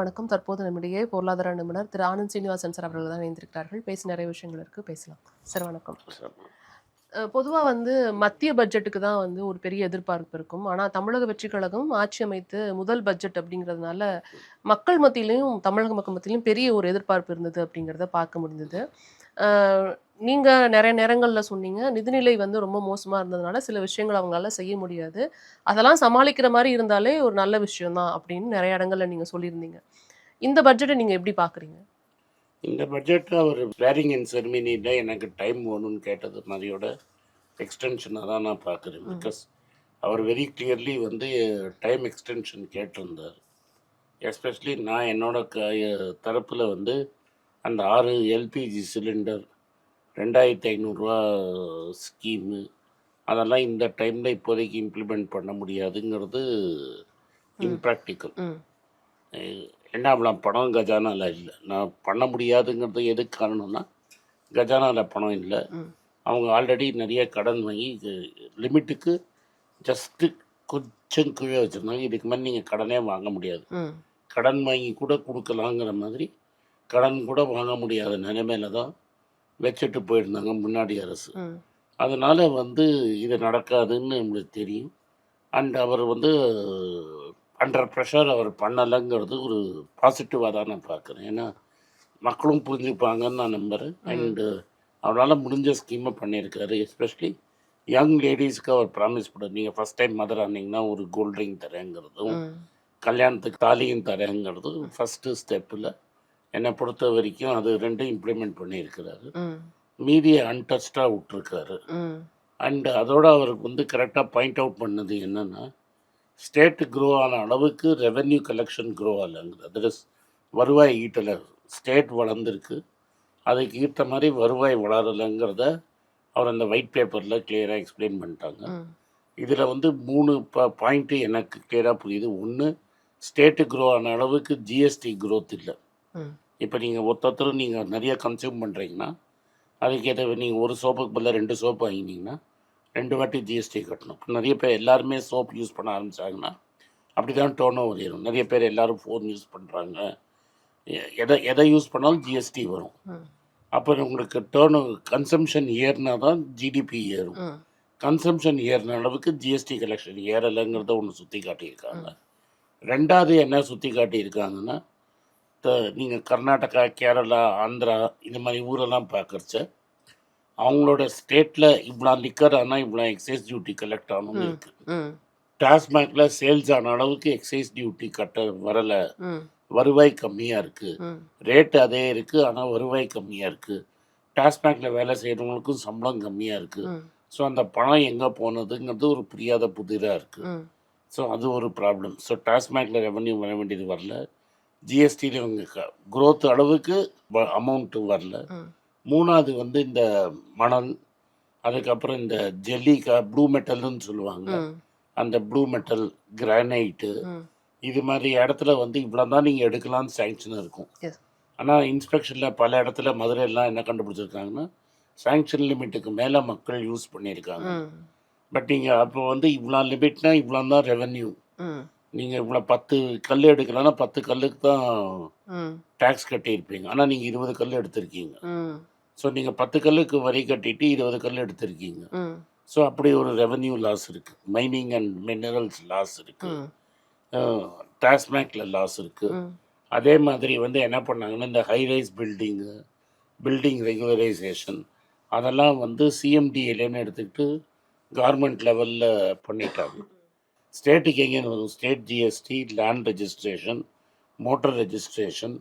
வணக்கம். தற்போது நம்மிடையே பொருளாதார நிபுணர் திரு ஆனந்த் சீனிவாசன் சார் அவர்கள் தான் இணைந்திருக்கிறார்கள். பேசி நிறைய விஷயங்கள் இருக்கு. பேசலாம். சார் வணக்கம். பொதுவா மத்திய பட்ஜெட்டுக்கு தான் ஒரு பெரிய எதிர்பார்ப்பு இருக்கும். ஆனா தமிழக வெற்றிக் கழகம் ஆட்சி அமைத்து முதல் பட்ஜெட் அப்படிங்கிறதுனால, மக்கள் மத்தியிலயும் தமிழக மக்கள் மத்தியிலயும் பெரிய ஒரு எதிர்பார்ப்பு இருந்தது அப்படிங்கிறத பார்க்க முடிந்தது. அ நீங்க நெறைய நேரங்கள்ல சொன்னீங்க, நிதிநிலை ரொம்ப மோசமா இருந்ததுனால சில விஷயங்கள அவங்களால செய்ய முடியாது. அதெல்லாம் சமாளிக்கிற மாரி இருந்தாலே ஒரு நல்ல விஷயம் தான் அப்படின்னு நெறைய இடங்கள்ல நீங்க சொல்லியிருந்தீங்க. இந்த பட்ஜெட்ட நீங்க எப்படி பார்க்குறீங்க? இந்த பட்ஜெட்ல அவர் ஸ்வேரிங் இன் செரிமனியில் எனக்கு டைம் வேணும்னு கேட்டது மாதிரியோட எக்ஸ்டென்ஷனாக தான் நான் பார்க்குறேன். பிகாஸ் அவர் வெரி கிளியர்லி டைம் எக்ஸ்டென்ஷன் கேட்டிருந்தார். எஸ்பெஷலி நான் என்னோட தரப்பில் அந்த 6 எல்பிஜி சிலிண்டர் 2500 ஸ்கீமு அதெல்லாம் இந்த டைமில் இப்போதைக்கு இம்ப்ளிமெண்ட் பண்ண முடியாதுங்கிறது இம்ப்ராக்டிக்கல். என்னாகலாம் பணம் கஜானாவில் இல்லை. நான் பண்ண முடியாதுங்கிறது எதுக்கு காரணம்னா, கஜானாவில் பணம் இல்லை. அவங்க ஆல்ரெடி நிறைய கடன் வாங்கி லிமிட்டுக்கு ஜஸ்ட்டு கொஞ்சம் கீழே வச்சுருந்தாங்க. இதுக்கு மேலே நீங்கள் கடனே வாங்க முடியாது. கடன் வாங்கி கூட கொடுக்கலாங்கிற மாதிரி கடன் கூட வாங்க முடியாத நிலைமையில தான் வச்சுட்டு போயிருந்தாங்க முன்னாடி அரசு. அதனால் இது நடக்காதுன்னு நம்மளுக்கு தெரியும். அண்ட் அவர் அண்டர் ப்ரெஷர் அவர் பண்ணலைங்கிறது ஒரு பாசிட்டிவாக தான் நான் பார்க்குறேன். ஏன்னா மக்களும் புரிஞ்சுப்பாங்கன்னு நான் நம்புகிறேன். அண்டு அவரால் முடிஞ்ச ஸ்கீமை பண்ணியிருக்காரு. எஸ்பெஷலி யங் லேடிஸ்க்கு அவர் ப்ராமிஸ் பண்ணார், நீங்கள் ஃபஸ்ட் டைம் மதர் ஆனீங்கன்னா ஒரு கோல்ட் ரிங் தரேங்கிறதும் கல்யாணத்துக்கு தாலியும் தரேங்கிறதும் ஃபஸ்ட்டு ஸ்டெப்பில் என்னை பொறுத்த வரைக்கும் அது ரெண்டும் இம்ப்ளிமெண்ட் பண்ணியிருக்கிறாரு. மீதியை அன்டச்டாக விட்டுருக்காரு. அண்டு அதோடு அவருக்கு கரெக்டாக பாயிண்ட் அவுட் பண்ணது என்னென்னா, ஸ்டேட்டு க்ரோ ஆன அளவுக்கு ரெவென்யூ கலெக்ஷன் க்ரோ ஆகலைங்கிறது. தட் இஸ் வருவாய் ஈட்டலை. ஸ்டேட் வளர்ந்துருக்கு, அதுக்கு ஈட்ட மாதிரி வருவாய் வளரலைங்கிறத அவர் அந்த ஒயிட் பேப்பரில் கிளியராக எக்ஸ்பிளைன் பண்ணிட்டாங்க. இதில் 3 பாயிண்ட்டு எனக்கு கிளியராக புரியுது. ஒன்று, ஸ்டேட்டு க்ரோ ஆன அளவுக்கு ஜிஎஸ்டி க்ரோத் இல்லை. இப்போ நீங்கள் ஒருத்தரும் நீங்கள் நிறைய கன்சியூம் பண்ணுறீங்கன்னா, அதுக்கேற்ற நீங்கள் ஒரு சோப்புக்கு பதிலாக 2 சோப்பு வாங்கினீங்கன்னா 2 வாட்டி ஜிஎஸ்டி கட்டணும். இப்போ நிறைய பேர் எல்லாருமே சோப் யூஸ் பண்ண ஆரம்பித்தாங்கன்னா அப்படி தான் டர்ன் ஓவர் ஏறும். நிறைய பேர் எல்லோரும் ஃபோன் யூஸ் பண்ணுறாங்க. எதை யூஸ் பண்ணாலும் ஜிஎஸ்டி வரும். அப்போ உங்களுக்கு கன்சம்ஷன் ஏறினா தான் ஜிடிபி ஏறும். கன்சம்ஷன் ஏறின அளவுக்கு ஜிஎஸ்டி கலெக்ஷன் ஏறலைங்கிறத ஒன்று சுற்றி காட்டியிருக்காங்க. ரெண்டாவது என்ன சுற்றி காட்டியிருக்காங்கன்னா, நீங்கள் கர்நாடகா, கேரளா, ஆந்திரா இந்த மாதிரி ஊரெல்லாம் பார்க்குறச்ச அவங்களோட ஸ்டேட்டில் இவ்வளோ லிக்கர் ஆனால் இவ்வளோ எக்ஸைஸ் டியூட்டி கலெக்ட் ஆகணும்னு இருக்குது. டாஸ்மாகில் சேல்ஸ் ஆன அளவுக்கு எக்ஸைஸ் டியூட்டி கட்ட வரலை, வருவாய் கம்மியாக இருக்குது. ரேட்டு அதே இருக்குது, ஆனால் வருவாய் கம்மியாக இருக்குது. டாஸ்மாகில் வேலை செய்கிறவங்களுக்கும் சம்பளம் கம்மியாக இருக்குது. ஸோ அந்த பணம் எங்கே போனதுங்கிறது ஒரு புரியாத புதிராக இருக்குது. ஸோ அது ஒரு ப்ராப்ளம். ஸோ டாஸ்மாகில் ரெவன்யூ வர வேண்டியது வரல. ஜிஎஸ்டியில் இவங்க க்ரோத் அளவுக்கு அமௌண்ட்டு வரல. மூணாவது இந்த மணல், அதுக்கப்புறம் இந்த ஜெல்லிக்கா ப்ளூ மெட்டல்னு சொல்லுவாங்க, அந்த ப்ளூ மெட்டல், கிரானைட்டு, இது மாதிரி இடத்துல இவ்வளோ தான் நீங்கள் எடுக்கலாம்னு சேங்ஷன் இருக்கும். ஆனால் இன்ஸ்பெக்ஷனில் பல இடத்துல மதுரையெல்லாம் என்ன கண்டுபிடிச்சிருக்காங்கன்னா, சேங்ஷன் லிமிட்டுக்கு மேலே மக்கள் யூஸ் பண்ணியிருக்காங்க. பட் நீங்கள் அப்போ இவ்வளோ லிமிட்னா இவ்வளோ தான் ரெவென்யூ. நீங்கள் இவ்வளோ 10 கல் எடுக்கலாம்னா 10 கல்லுக்கு தான் டேக்ஸ் கட்டியிருப்பீங்க. ஆனால் நீங்கள் 20 கல் எடுத்திருக்கீங்க. ஸோ நீங்கள் 10 கல்லுக்கு வரி கட்டிட்டு 20 கல் எடுத்திருக்கீங்க. ஸோ அப்படி ஒரு ரெவென்யூ லாஸ் இருக்குது. மைனிங் அண்ட் மினரல்ஸ் லாஸ் இருக்குது. டாஸ்மாகில் லாஸ் இருக்குது. அதே மாதிரி என்ன பண்ணாங்கன்னா, இந்த ஹைரைஸ் பில்டிங் ரெகுலரைசேஷன் அதெல்லாம் சிஎம்டிஏலேன்னு எடுத்துக்கிட்டு கவர்மெண்ட் லெவலில் பண்ணிட்டாங்க. ஸ்டேட்டுக்கு எங்கேன்னு வரும்? State GST, land registration, motor registration,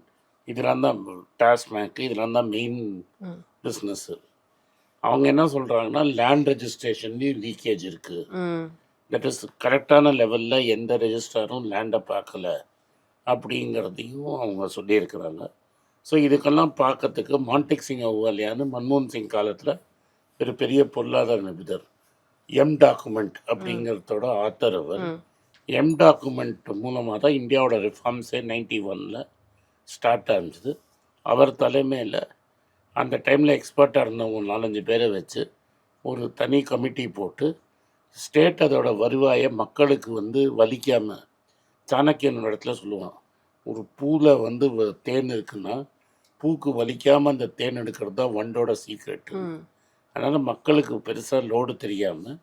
இதெல்லாம் தான் டாஸ்மாக், இதெல்லாம் தான் மெயின் பிஸ்னஸ்ஸு. அவங்க என்ன சொல்கிறாங்கன்னா, லேண்ட் ரெஜிஸ்ட்ரேஷன்லேயும் லீக்கேஜ் இருக்குது. தட் இஸ் கரெக்டான லெவலில் எந்த ரெஜிஸ்ட்ராரும் லேண்டை பார்க்கல அப்படிங்கிறதையும் அவங்க சொல்லியிருக்கிறாங்க. ஸோ இதுக்கெல்லாம் பார்க்கறதுக்கு மான்டெக் சிங் அஹ்லுவாலியான்னு மன்மோகன் சிங் காலத்தில் ஒரு பெரிய பொருளாதார நிபுணர், எம் டாக்குமெண்ட் அப்படிங்கிறதோட ஆத்தர் அவர். எம் டாக்குமெண்ட் மூலமாக தான் இந்தியாவோட ரிஃபார்ம்ஸே 91 ஸ்டார்ட் ஆரம்பிச்சது. அவர் தலைமையில் அந்த டைமில் எக்ஸ்பர்ட்டாக இருந்தவங்க 4-5 பேரை வச்சு ஒரு தனி கமிட்டி போட்டு ஸ்டேட் அதோட வருவாயை மக்களுக்கு வலிக்காமல், சாணக்கியன் இடத்துல சொல்லுவான், ஒரு பூவில் வந்து தேன் இருக்குன்னா பூக்கு வலிக்காமல் அந்த தேன் எடுக்கிறது தான் வண்டோட சீக்ரெட்டு. ம். அதனால் மக்களுக்கு பெருசாக லோடு தெரியாமல்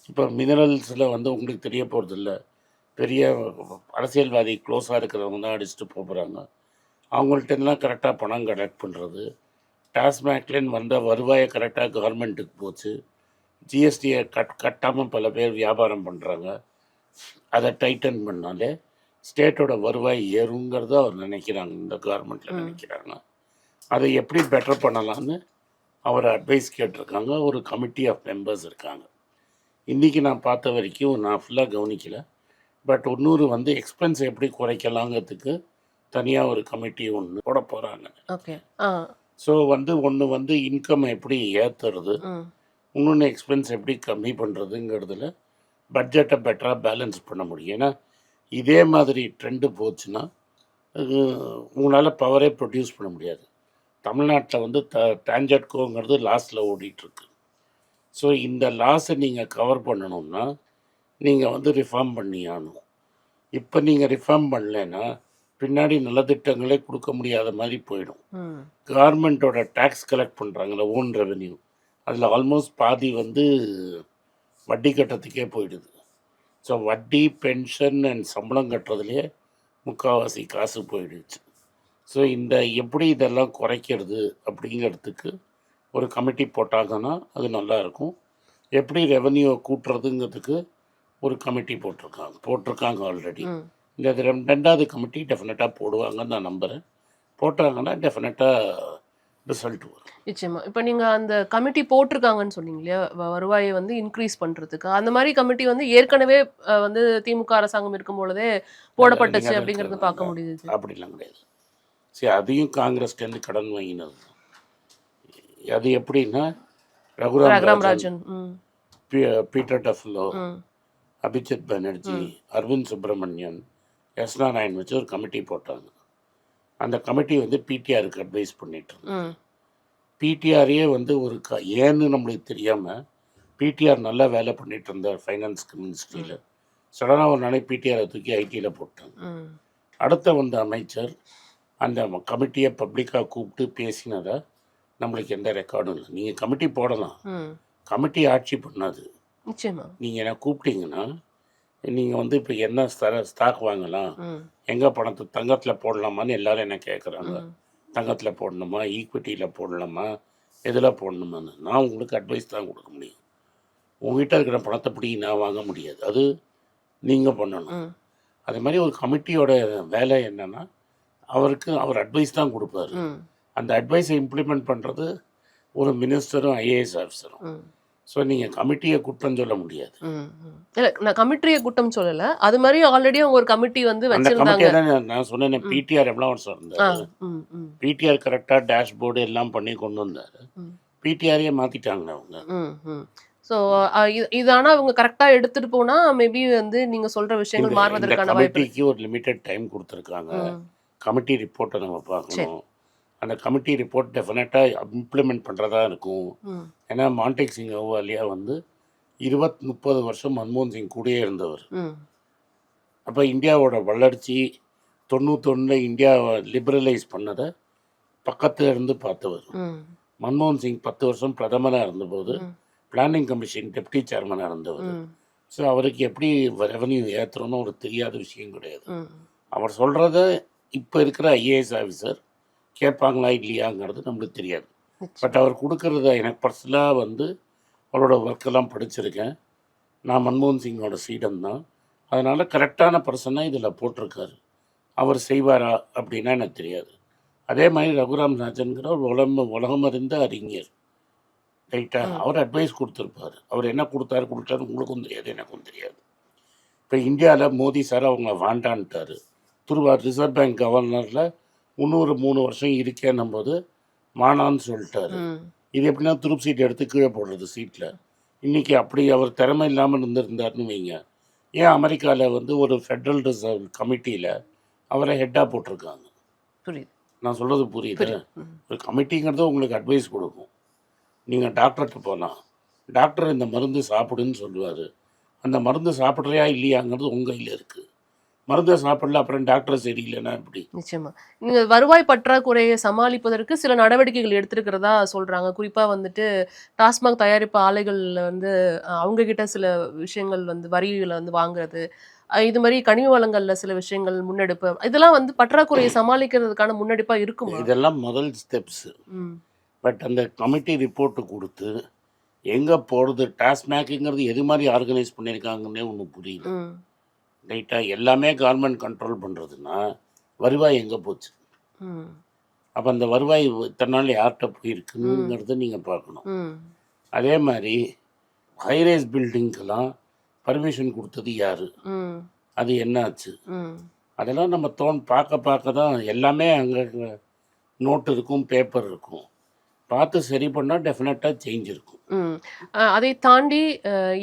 இப்போ மினரல்ஸில் வந்து உங்களுக்கு தெரிய போகிறதில்ல. பெரிய அரசியல்வாதி க்ளோஸாக இருக்கிறவங்க தான் அடிச்சுட்டு போகிறாங்க. அவங்கள்ட்டலாம் கரெக்டாக பணம் கலெக்ட் பண்ணுறது, டாஸ்மாக்லேன்னு வந்த வருவாயை கரெக்டாக கவர்மெண்ட்டுக்கு போச்சு. ஜிஎஸ்டியை கட்டாமல் பல பேர் வியாபாரம் பண்ணுறாங்க. அதை டைட்டன் பண்ணாலே ஸ்டேட்டோட வருவாய் ஏறுங்கிறத அவர் நினைக்கிறாங்க, இந்த கவர்மெண்ட்டில் நினைக்கிறாங்க. அதை எப்படி பெட்டர் பண்ணலான்னு அவர் அட்வைஸ் கேட்டிருக்காங்க. ஒரு கமிட்டி ஆஃப் மெம்பர்ஸ் இருக்காங்க. இன்றைக்கி நான் பார்த்த வரைக்கும் நான் ஃபுல்லாக கவனிக்கலை. பட் இன்னொரு வந்து எக்ஸ்பென்ஸ் எப்படி குறைக்கலாங்கிறதுக்கு தனியாக ஒரு கமிட்டி ஒன்று போட போகிறாங்க. ஓகே. ஸோ ஒன்று வந்து இன்கம் எப்படி ஏற்றுறது, இன்னொன்று எக்ஸ்பென்ஸ் எப்படி கம்மி பண்ணுறதுங்கிறதுல பட்ஜெட்டை பெட்டராக பேலன்ஸ் பண்ண முடியும். ஏன்னா இதே மாதிரி ட்ரெண்டு போச்சுன்னா உங்களால் பவரே ப்ரொடியூஸ் பண்ண முடியாது. தமிழ்நாட்டில் வந்து டான்ஜெட்கோங்கிறது லாஸில் ஓடிட்டுருக்கு. ஸோ இந்த லாஸை நீங்கள் கவர் பண்ணணும்னா நீங்கள் வந்து ரிஃபார்ம் பண்ணி ஆகணும். இப்போ நீங்கள் ரிஃபார்ம் பண்ணலைன்னா பின்னாடி நலத்திட்டங்களே கொடுக்க முடியாத மாதிரி போயிடும். கவர்மெண்ட்டோட டேக்ஸ் கலெக்ட் பண்ணுறாங்களே ஓன் ரெவென்யூ, அதில் ஆல்மோஸ்ட் பாதி வந்து வட்டி கட்டுறதுக்கே போயிடுது. ஸோ வட்டி, பென்ஷன் அண்ட் சம்பளம் கட்டுறதுலேயே முக்கால்வாசி காசு போயிடுச்சு. ஸோ இந்த எப்படி இதெல்லாம் குறைக்கிறது அப்படிங்கிறதுக்கு ஒரு கமிட்டி போட்டாங்கன்னா அது நல்லாயிருக்கும். எப்படி ரெவென்யூவை கூட்டுறதுங்கிறதுக்கு ஒரு கமிட்டி போட்டிருக்காங்க ஆல்ரெடி. இந்த ரெண்டாவது கமிட்டி டெஃபினட்டாக போடுவாங்கன்னு நான் நம்புகிறேன். போட்டாங்கன்னா டெஃபினட்டாக ரிசல்ட் வரும். நிச்சயமா. இப்போ நீங்கள் அந்த கமிட்டி போட்டிருக்காங்கன்னு சொன்னீங்க இல்லையா, வருவாயை வந்து இன்க்ரீஸ் பண்ணுறதுக்கு. அந்த மாதிரி கமிட்டி வந்து ஏற்கனவே வந்து திமுக அரசாங்கம் இருக்கும் பொழுதே போடப்பட்டுச்சு அப்படிங்கிறது பார்க்க முடியுது. அப்படிலாம் கிடையாது. சரி, அதையும் காங்கிரஸ்லேருந்து கடன் வாங்கினது. அது எப்படின்னா ரகுராம் ராஜன், பீட்டர் டஃப்லோ, அபிஜித் பானர்ஜி, அரவிந்த் சுப்பிரமணியன், எஸ்னா நாயன் வச்சு ஒரு கமிட்டி போட்டாங்க. அந்த கமிட்டி வந்து பிடிஆருக்கு அட்வைஸ் பண்ணிட்டு இருந்தோம். பிடிஆரையே வந்து ஒரு ஏன்னு நம்மளுக்கு தெரியாமல் பிடிஆர் நல்லா வேலை பண்ணிட்டு இருந்தார் ஃபைனான்ஸ் மினிஸ்ட்ரியில். சடனாக ஒரு நாளைக்கு பிடிஆரை தூக்கி ஐடியில் போட்டாங்க. அடுத்த வந்த அமைச்சர் அந்த கமிட்டியை பப்ளிக்காக கூப்பிட்டு பேசினதா நம்மளுக்கு எந்த ரெக்கார்டும் இல்லை. நீங்கள் கமிட்டி போடலாம், கமிட்டி ஆட்சி பண்ணாது. நீங்கள் என்ன கூப்பிட்டீங்கன்னா நீங்கள் வந்து இப்போ என்ன ஸ்டாக் வாங்கலாம், எங்கே பணத்தை தங்கத்தில் போடலாமான்னு எல்லோரும் என்ன கேட்குறாங்க. தங்கத்தில் போடணுமா, ஈக்விட்டியில் போடலாமா, எதில் போடணுமான்னு நான் உங்களுக்கு அட்வைஸ் தான் கொடுக்க முடியும். உங்ககிட்ட இருக்கிற பணத்தை பிடி நான் வாங்க முடியாது, அது நீங்கள் பண்ணணும். அது மாதிரி ஒரு கமிட்டியோட வேலை என்னென்னா அவர் அட்வைஸ் தான் கொடுப்பாரு. அந்த அட்வைஸை இம்ப்ளிமெண்ட் பண்ணுறது ஒரு மினிஸ்டரும் ஐஏஎஸ் ஆஃபீஸரும். ஸோ நீங்கள் கமிட்டியை குற்றம் சொல்ல முடியாது. இல்லை, நான் கமிட்டியை குற்றம் சொல்லலை. அது மாதிரி ஆல்ரெடி அவங்க ஒரு கமிட்டி வந்து வச்சிருந்தாங்க. நான் சொன்னேன் பிடிஆர் எவ்வளோ இருந்தார். பிடிஆர் கரெக்டாக டேஷ்போர்டு எல்லாம் பண்ணி கொண்டு வந்தார். பிடிஆரையே மாற்றிட்டாங்க அவங்க. ஸோ இது ஆனால் அவங்க கரெக்டாக எடுத்துகிட்டு போனால் மேபி வந்து நீங்கள் சொல்கிற விஷயங்கள் மாறுவதற்கான வாய்ப்பு. கமிட்டிக்கு ஒரு லிமிட்டட் டைம் கொடுத்துருக்காங்க. கமிட்டி ரிப்போர்ட்டை நம்ம பார்க்கணும். அந்த கமிட்டி ரிப்போர்ட் டெஃபினட்டாக இம்ப்ளிமெண்ட் பண்ணுறதா இருக்கும். ஏன்னா மான்டேக் சிங் அஹ்லுவாலியா வந்து 20-30 வருஷம் மன்மோகன் சிங் கூடயே இருந்தவர். அப்போ இந்தியாவோட வளர்ச்சி 91 இந்தியாவை லிபரலைஸ் பண்ணதை பக்கத்தில் இருந்து பார்த்தவர். மன்மோகன் சிங் 10 வருஷம் பிரதமராக இருந்தபோது பிளானிங் கமிஷன் டெப்டி சேர்மனாக இருந்தவர். ஸோ அவருக்கு எப்படி ரெவன்யூ ஏற்றுறோன்னு ஒரு தெரியாத விஷயம் கிடையாது. அவர் சொல்கிறத இப்போ இருக்கிற ஐஏஎஸ் ஆஃபீஸர் கேட்பாங்களா இல்லையாங்கிறது நம்மளுக்கு தெரியாது. பட் அவர் கொடுக்குறத எனக்கு பர்சனலாக வந்து அவரோட ஒர்க்கெல்லாம் படிச்சிருக்கேன். நான் மன்மோகன் சிங்கோட சீடன் தான். அதனால் கரெக்டான பர்சனாக இதில் போட்டிருக்காரு. அவர் செய்வாரா அப்படின்னா எனக்கு தெரியாது. அதே மாதிரி ரகுராம் ராஜன்கிற ஒரு உலகம் அறிந்த அறிஞர், ரைட்டாக அவர் அட்வைஸ் கொடுத்துருப்பார். அவர் என்ன கொடுத்தாரு உங்களுக்கும் தெரியாது, எனக்கும் தெரியாது. இப்போ இந்தியாவில் மோடி சார் அவங்க வாண்டான்ட்டார். ரிசர்வ் பேங்க் கவர்னரில் இன்னொரு 3 வருஷம் இருக்கேன்னும் போது மானான்னு சொல்லிட்டாரு. இது எப்படின்னா துருப்பு சீட் எடுத்து கீழே போடுறது சீட்டில். இன்றைக்கி அப்படி அவர் திறமை இல்லாமல் இருந்திருந்தாருன்னு வைங்க. ஏன் அமெரிக்காவில் வந்து ஒரு ஃபெட்ரல் ரிசர்வ் கமிட்டியில் அவரை ஹெட்டாக போட்டிருக்காங்க. புரியுது, நான் சொல்கிறது புரியுது. ஒரு கமிட்டிங்கிறது உங்களுக்கு அட்வைஸ் கொடுக்கும். நீங்கள் டாக்டர்கிட்ட போகலாம், டாக்டர் இந்த மருந்து சாப்பிடுன்னு சொல்லுவார். அந்த மருந்து சாப்பிட்றியா இல்லையாங்கிறது உங்கள் கையில் இருக்குது. மருந்தை சாப்பிடல அப்புறம் டாக்டர் சரியில்லைன்னா எப்படி? நிச்சயமா. நீங்க வருவாய் பற்றாக்குறையை சமாளிப்பதற்கு சில நடவடிக்கைகள் எடுத்திருக்கிறதா சொல்றாங்க. குறிப்பா வந்துட்டு டாஸ்மாக் தயாரிப்பு ஆலைகள்ல வந்து அவங்க கிட்ட சில விஷயங்கள் வந்து வரிகள வந்து வாங்குறது. இது மாரி கனிம வளங்கள்ல சில விஷயங்கள் முன்னெடுப்பு. இதெல்லாம் வந்து பற்றாக்குறையை சமாளிக்கிறதுக்கான முன்னெடுப்பா இருக்குமா? இதெல்லாம் முதல் ஸ்டெப்ஸு. ம். பட் அந்த கமிட்டி ரிப்போர்ட்டு கொடுத்து எங்கே போகிறது, டாஸ்மாக்குங்கிறது எது மாதிரி ஆர்கனைஸ் பண்ணியிருக்காங்கன்னே ஒன்றும் புரியல. ம். ரைட்டாக எல்லாமே கவர்மெண்ட் கண்ட்ரோல் பண்ணுறதுன்னா வருவாய் எங்கே போச்சு? ம். அப்போ அந்த வருவாய் இத்தனை நாள் யார்கிட்ட ம். போயிருக்குங்கிறத நீங்கள் பார்க்கணும். ம். அதே மாதிரி ஹைரேஸ் பில்டிங்க்கெல்லாம் பர்மிஷன் கொடுத்தது யார்? ம். அது என்னாச்சு? ம். அதெல்லாம் நம்ம பார்க்க தான் எல்லாமே அங்கே நோட்டு இருக்கும், பேப்பர் இருக்கும். பார்த்து சரி பண்ணால் டெஃபினட்டாக சேஞ்ச் இருக்கும். ம். அதை தாண்டி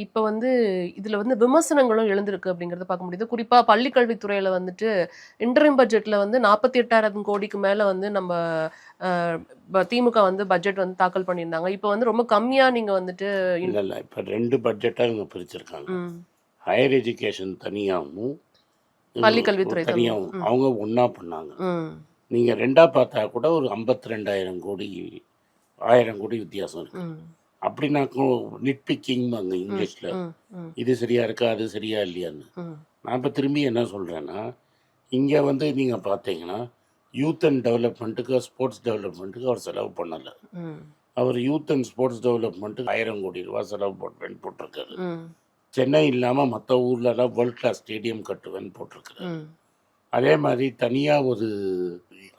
இப்ப வந்து இதுல வந்து விமர்சனங்களும் எழுந்திருக்கு அப்படிங்கிறத பார்க்க முடியுது. குறிப்பா பள்ளிக் கல்வித்துறையில வந்துட்டு இன்டரிம் பட்ஜெட்ல வந்து 48,000 கோடிக்கு மேல வந்து நம்ம அ திமுக வந்து பட்ஜெட் வந்து தாக்கல் பண்ணியிருந்தாங்க. இப்ப வந்து ரொம்ப கம்மியா நீங்க வந்துட்டு இல்லை இப்போ 2 பட்ஜெட்டாக இவங்க பிரிச்சிருக்காங்க. ம். ஹையர் எஜுகேஷன் தனியாகவும் பள்ளிக் கல்வித்துறை தனியாகவும் ம். அவங்க ஒன்றா பண்ணாங்க. ம். நீங்கள் ரெண்டாக பார்த்தா கூட ஒரு 52,000 கோடி 1000 கோடி வித்தியாசம் இருக்குது. ம். அப்படின்னாக்கும் நிட்பிக்கிங் அங்கே ம். இங்கிலீஷில் ம். ம். இது சரியா இருக்கா அது சரியா இல்லையான்னு. ம். நான் இப்போ திரும்பி என்ன சொல்கிறேன்னா, இங்கே வந்து நீங்கள் பார்த்தீங்கன்னா யூத் அண்ட் டெவலப்மெண்ட்டுக்கு ஸ்போர்ட்ஸ் டெவலப்மெண்ட்டுக்கு அவர் செலவு பண்ணலை. ம். அவர் யூத் அண்ட் ஸ்போர்ட்ஸ் டெவலப்மெண்ட்டுக்கு 1000 கோடி ரூபா செலவு பண்ணுறேன்னு போட்டிருக்காரு. ம். சென்னை இல்லாமல் மற்ற ஊர்லலாம் வேர்ல்ட் கிளாஸ் ஸ்டேடியம் கட்டுவேன்னு போட்டிருக்காரு. ம். அதே மாதிரி தனியாக ஒரு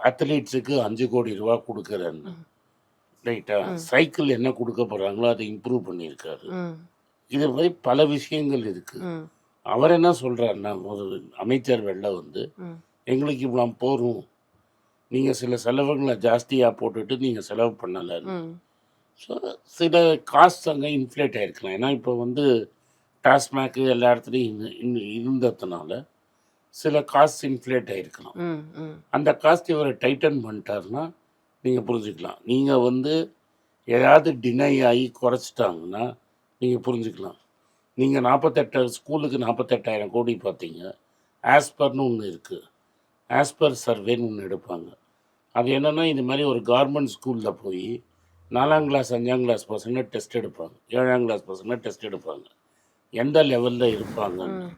அத்லீட்ஸுக்கு 5 கோடி ரூபா கொடுக்குறேன்னு. ம். ரைட்டா? ம். சைக்கிள் என்ன கொடுக்க போகிறாங்களோ அதை இம்ப்ரூவ் பண்ணியிருக்காரு. ம். இது மாதிரி பல விஷயங்கள் இருக்குது. ம். அவர் என்ன சொல்கிறாருன்னா, ஒரு அமைச்சர் வெளில வந்து ம். எங்களுக்கு இவ்வளோ போகும், நீங்கள் சில செலவுகளை ஜாஸ்தியாக போட்டுட்டு நீங்கள் செலவு பண்ணலைன்னு. ம். ஸோ சில காஸ்ட் அங்கே இன்ஃப்ளேட் ஆகிருக்கலாம். ஏன்னா இப்போ வந்து டாஸ்மாக்கு எல்லா இடத்துலையும் இருந்ததுனால சில காஸ்ட் இன்ஃப்ளேட் ஆகிருக்கலாம். ம். ம். அந்த காஸ்ட் இவர் டைட்டன் பண்ணிட்டாருன்னா நீங்கள் புரிஞ்சுக்கலாம். நீங்கள் வந்து ஏதாவது டினை ஆகி குறைச்சிட்டாங்கன்னா நீங்கள் புரிஞ்சுக்கலாம். நீங்கள் 48 ஸ்கூலுக்கு 48,000 கோடி பார்த்தீங்க. ஆஸ்பர்னு ஒன்று இருக்குது. ஆஸ்பர் சர்வேன்னு ஒன்று எடுப்பாங்க. அது என்னென்னா இது மாதிரி ஒரு கவர்மெண்ட் ஸ்கூலில் போய் 4ஆம் கிளாஸ் 5ஆம் கிளாஸ் பசங்க டெஸ்ட் எடுப்பாங்க. 7ஆம் கிளாஸ் பசங்க டெஸ்ட் எடுப்பாங்க. எந்த லெவலில் இருப்பாங்கன்னு.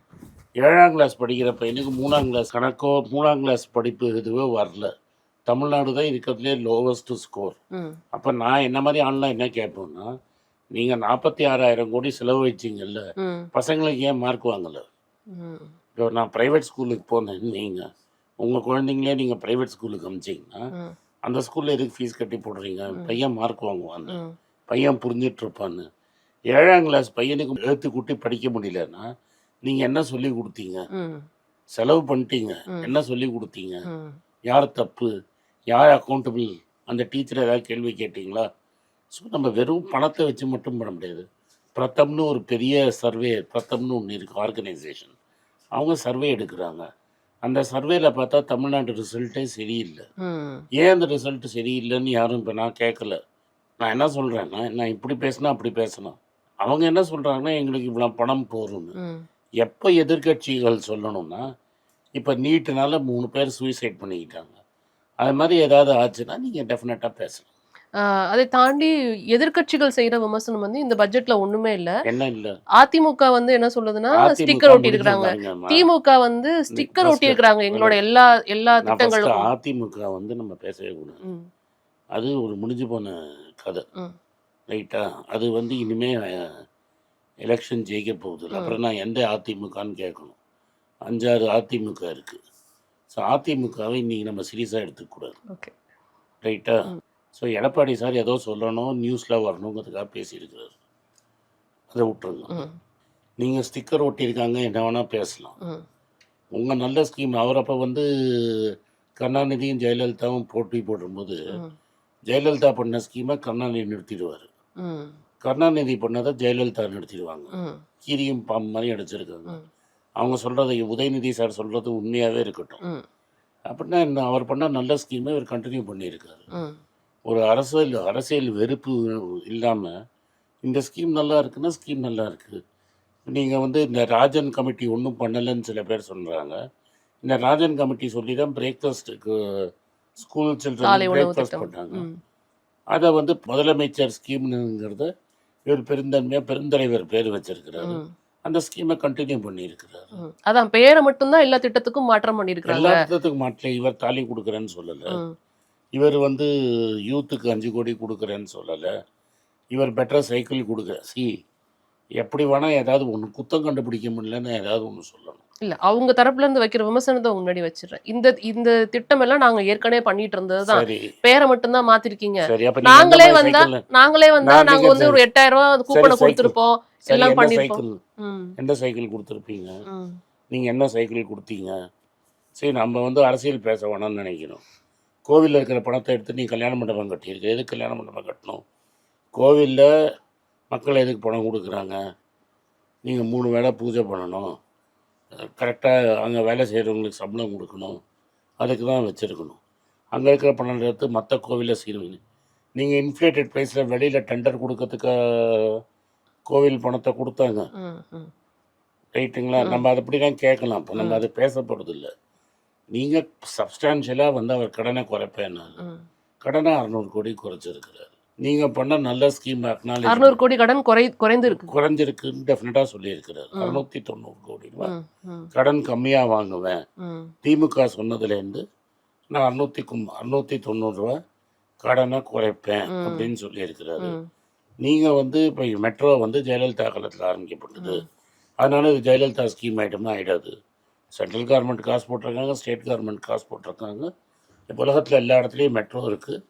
7ஆம் கிளாஸ் படிக்கிற பையனுக்கு 3ஆம் கிளாஸ் கணக்கோ 3ஆம் கிளாஸ் படிப்பு இதுவோ வரல. தமிழ்நாடு தான் இருக்கிறதுலே லோவஸ்ட்டு ஸ்கோர். அப்போ நான் என்ன மாதிரி ஆன்லைன் என்ன கேட்பேன்னா, நீங்கள் 46,000 கோடி செலவு வச்சிங்கல்ல, பசங்களுக்கு ஏன் மார்க் வாங்கலை? இப்போ நான் ப்ரைவேட் ஸ்கூலுக்கு போனேன்னு நீங்கள் உங்கள் குழந்தைங்களே நீங்கள் ப்ரைவேட் ஸ்கூலுக்கு அனுப்பிச்சிங்கன்னா அந்த ஸ்கூலில் எதுக்கு ஃபீஸ் கட்டி போடுறீங்க? பையன் மார்க் வாங்குவான்னு, பையன் புரிஞ்சிட்ருப்பான்னு. 7ஆம் கிளாஸ் பையனுக்கு எழுத்து கூட்டி படிக்க முடியலன்னா நீங்கள் என்ன சொல்லி கொடுத்தீங்க? செலவு பண்ணிட்டீங்க, என்ன சொல்லி கொடுத்தீங்க? யார் தப்பு, யார் அக்கௌண்டபிள்? அந்த டீச்சர் ஏதாவது கேள்வி கேட்டிங்களா? ஸோ நம்ம வெறும் பணத்தை வச்சு மட்டும் பண்ண முடியாது. பிரதம்னு ஒரு பெரிய சர்வே, பிரதம்னு ஒன்று இருக்குது ஆர்கனைசேஷன், அவங்க சர்வே எடுக்கிறாங்க. அந்த சர்வேல பார்த்தா தமிழ்நாடு ரிசல்ட்டே சரியில்லை. ஏன் அந்த ரிசல்ட் சரியில்லைன்னு யாரும் இப்போ நான் கேட்கல. நான் என்ன சொல்கிறேன்னா, நான் இப்படி பேசினா அப்படி பேசணும். அவங்க என்ன சொல்கிறாங்கன்னா, எங்களுக்கு இவ்வளோ பணம் போகும்னு. எப்போ எதிர்கட்சிகள் சொல்லணும்னா, இப்போ நீட்டுனால 3 பேர் சூசைட் பண்ணிக்கிட்டாங்க. அது மாதிரி ஏதாவது ஆச்சுன்னா நீங்கள் டெஃபினட்டாக பேசலாம். அதை தாண்டி எதிர்க்கட்சிகள் செய்யற விமர்சனம் வந்து இந்த பட்ஜெட்ல ஒண்ணுமே இல்ல. என்ன இல்ல? அதிமுக வந்து என்ன சொல்லுதுன்னா ஸ்டிக்கர் ஒட்டி இருக்காங்க. திமுக வந்து ஸ்டிக்கர் ஒட்டி இருக்காங்க எங்களோட எல்லா திட்டங்களும். அதிமுக வந்து நம்ம பேசவே கூடாது. அது ஒரு முடிஞ்சு போன கதை. ரைட்டா? அது வந்து இனிமே எலெக்ஷன் ஜெயிக்க போகுது. அப்புறம் நான் எந்த அதிமுகன்னு கேட்கணும். 5-6 அதிமுக இருக்கு. ஸோ அதிமுகவை இன்னைக்கு நம்ம சீரியஸாக எடுத்துக்கூடாது. ஓகே, ரைட்டா? ஸோ எடப்பாடி சார் ஏதோ சொல்லணும், நியூஸில் வரணுங்கிறதுக்காக பேசியிருக்கிறார். அதை விட்டுருங்க. நீங்கள் ஸ்டிக்கர் ஒட்டியிருக்காங்க, என்ன வேணால் பேசலாம். உங்கள் நல்ல ஸ்கீம் அவர் அப்போ வந்து கருணாநிதியும் ஜெயலலிதாவும் போட்டி போடும்போது ஜெயலலிதா பண்ண ஸ்கீமை கருணாநிதி நிறுத்திடுவார். கருணாநிதி பண்ணதை ஜெயலலிதா நிறுத்திடுவாங்க. கீரியும் பாம்பு மாதிரி அடிச்சிருக்காங்க. அவங்க சொல்கிறது உதயநிதி சார் சொல்கிறது உண்மையாகவே இருக்கட்டும். அப்படின்னா என்ன, அவர் பண்ண நல்ல ஸ்கீமை இவர் கண்டினியூ பண்ணியிருக்காரு. ஒரு அரசியல் வெறுப்பு இல்லாமல் இந்த ஸ்கீம் நல்லா இருக்குன்னா ஸ்கீம் நல்லா இருக்குது. நீங்கள் வந்து இந்த ராஜன் கமிட்டி ஒன்றும் பண்ணலைன்னு சில பேர் சொல்கிறாங்க. இந்த ராஜன் கமிட்டி சொல்லி தான் பிரேக்ஃபாஸ்ட்டுக்கு ஸ்கூல் காலை சில்ட்ரன் உணவு பிரேக்ஃபாஸ்ட் திட்டம். பண்ணாங்க. ம். அதை வந்து முதலமைச்சர் ஸ்கீம்னுங்கிறத இவர் பெருந்தலைவர் பேர் வச்சிருக்கிறாரு. ம். அந்த ஸ்கீமை கண்டினியூ பண்ணியிருக்கிறாரு. ம். அதான் பேரை மட்டும்தான் எல்லா திட்டத்துக்கும் மாற்றம் பண்ணியிருக்கிறாங்க. எல்லா திட்டத்துக்கும் மாட்டல. இவர் தாலி கொடுக்குறேன்னு சொல்லலை. ம். இவர் வந்து யூத்துக்கு 5 கோடி கொடுக்குறேன்னு சொல்லலை. இவர் பெட்டர் சைக்கிள் கொடுக்க எப்படி வேணால் ஏதாவது ஒன்று குத்தம் கண்டுபிடிக்க முடியலன்னு ஏதாவது ஒன்று சொல்லணும். இல்ல அவங்க தரப்புல இருந்து வைக்கிற விமர்சனத்தை உங்க முன்னாடி வச்சிடுறேன். இந்த திட்டம் எல்லாம் நாங்க ஏற்கனவே பண்ணிட்டு இருந்ததுதான். சரி பேரை மட்டும்தான் மாத்திருக்கீங்க. சரி அப்போ நாங்களே வந்தா நான் நாங்க வந்து ஒரு 8000 ரூபாய் கூப்பனை கொடுத்திருப்போம், எல்லாம் என்ன பண்ணிருப்போம். சைக்கிள் ம். எந்த சைக்கிள் கொடுத்துருப்பீங்க? ம். நீங்கள் என்ன சைக்கிள் கொடுத்தீங்க? சரி நம்ம வந்து அரசியல் பேச வேணாம்னு நினைக்கிறோம். கோவிலில் இருக்கிற பணத்தை எடுத்து நீ கல்யாண மண்டபம் கட்டியிருக்க. எதுக்கு கல்யாண மண்டபம் கட்டணும்? கோவிலில் மக்கள் எதுக்கு பணம் கொடுக்குறாங்க? நீங்கள் 3 வேளை பூஜை பண்ணணும், கரெக்டாக அங்கே வேலை செய்கிறவங்களுக்கு சம்பளம் கொடுக்கணும், அதுக்கு தான் வச்சுருக்கணும். அங்கே இருக்கிற பணம் எடுத்து மற்ற கோவிலில் செய்யணும். நீங்கள் இன்ஃப்ளேட்டட் ப்ரைஸில் வெளியில் டெண்டர் கொடுக்கறதுக்கு கோவில் பணத்தை கொடுத்தாங்க, ம். ம். ரைட்டுங்களா? நம்ம அதை அப்படி தான் கேட்கலாம். இப்போ நம்ம அது பேசப்படுறதில்லை. நீங்கள் சப்ஸ்டான்ஷியலாக வந்து அவர் கடனை குறைப்பேன்னாங்க. ம். கடனை 600 கோடி குறைச்சிருக்கிறாரு. நீங்கள் பண்ண நல்ல ஸ்கீம் 600 கோடி கடன் குறைந்து இருக்கு. குறைஞ்சிருக்குன்னு டெஃபினட்டாக சொல்லியிருக்கிறார். 690 கோடி ரூபாய் ம். ம். கடன் கம்மியாக வாங்குவேன். ம். திமுக சொன்னதுலேருந்து நான் 690 ரூபா கடனை குறைப்பேன் அப்படின்னு சொல்லியிருக்கிறாரு. ம். நீங்கள் வந்து இப்போ மெட்ரோ வந்து ஜெயலலிதா காலத்தில் ஆரம்பிக்கப்பட்டது, அதனால இது ஜெயலலிதா ஸ்கீம் ஐட்டமாக ஆகிடாது. சென்ட்ரல் கவர்மெண்ட் காசு போட்டிருக்காங்க, ஸ்டேட் கவர்மெண்ட் காசு போட்டிருக்காங்க. இப்போ உலகத்தில் எல்லா இடத்துலையும் மெட்ரோ இருக்குது,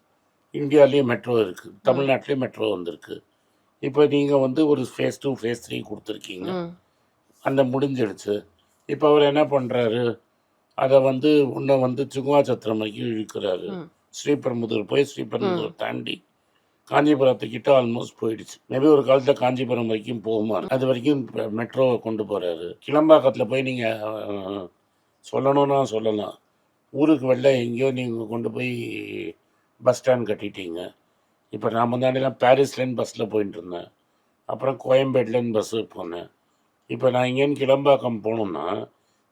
இந்தியாவிலேயும் மெட்ரோ இருக்குது, தமிழ்நாட்டிலையும் மெட்ரோ வந்திருக்கு. இப்போ நீங்கள் வந்து ஒரு ஃபேஸ் 2 ஃபேஸ் 3 கொடுத்துருக்கீங்க, ம். அந்த முடிஞ்சிடுச்சு. இப்போ அவர் என்ன பண்ணுறாரு, அதை வந்து உன்னை வந்து சுகுவாச்சத்திரம் வரைக்கும் இழுக்கிறாரு. ம். ஸ்ரீபெரும்புதூர் போய் ஸ்ரீபெரும்புதூர் தாண்டி காஞ்சிபுரத்துக்கிட்ட ஆல்மோஸ்ட் போயிடுச்சு. மேபி ஒரு காலத்தில் காஞ்சிபுரம் வரைக்கும் போகுமா, அது வரைக்கும் மெட்ரோவை கொண்டு போகிறாரு. கிளம்பாக்கத்தில் போய் நீங்கள் சொல்லணும்னா சொல்லலாம், ஊருக்கு வெளில எங்கேயோ நீங்கள் கொண்டு போய் பஸ் ஸ்டாண்ட் கட்டிட்டீங்க. இப்போ நான் முன்னாடிலாம் பாரிஸ்லேருந்து பஸ்ஸில் போயிட்டு இருந்தேன், அப்புறம் கோயம்பேட்லேருந்து பஸ்ஸு போனேன். இப்போ நான் இங்கேருந்து கிளம்பாக்கம் போகணுன்னா